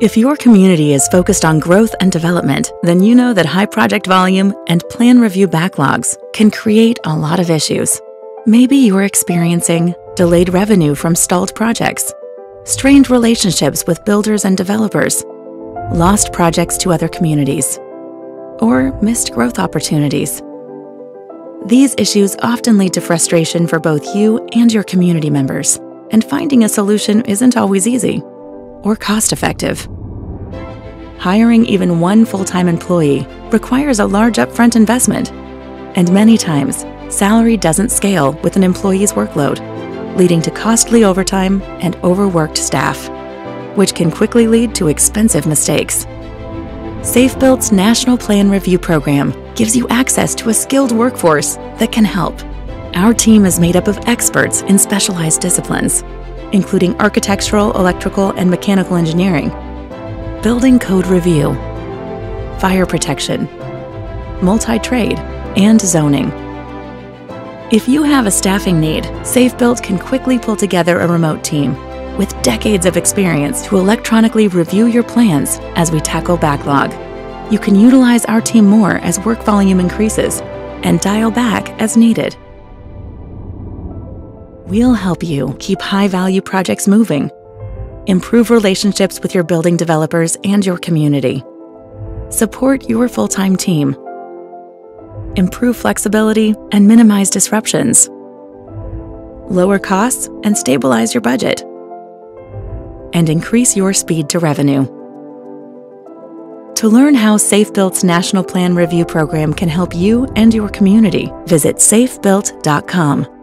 If your community is focused on growth and development, then you know that high project volume and plan review backlogs can create a lot of issues. Maybe you're experiencing delayed revenue from stalled projects, strained relationships with builders and developers, lost projects to other communities, or missed growth opportunities. These issues often lead to frustration for both you and your community members, and finding a solution isn't always easy or cost-effective. Hiring even one full-time employee requires a large upfront investment, and many times, salary doesn't scale with an employee's workload, leading to costly overtime and overworked staff, which can quickly lead to expensive mistakes. SAFEbuilt's National Plan Review Program gives you access to a skilled workforce that can help. Our team is made up of experts in specialized disciplines, including architectural, electrical, and mechanical engineering, building code review, fire protection, multi-trade, and zoning. If you have a staffing need, SAFEbuilt can quickly pull together a remote team with decades of experience to electronically review your plans as we tackle backlog. You can utilize our team more as work volume increases and dial back as needed. We'll help you keep high-value projects moving, improve relationships with your building developers and your community, support your full-time team, improve flexibility and minimize disruptions, lower costs and stabilize your budget, and increase your speed to revenue. To learn how SAFEbuilt's National Plan Review Program can help you and your community, visit SAFEbuilt.com.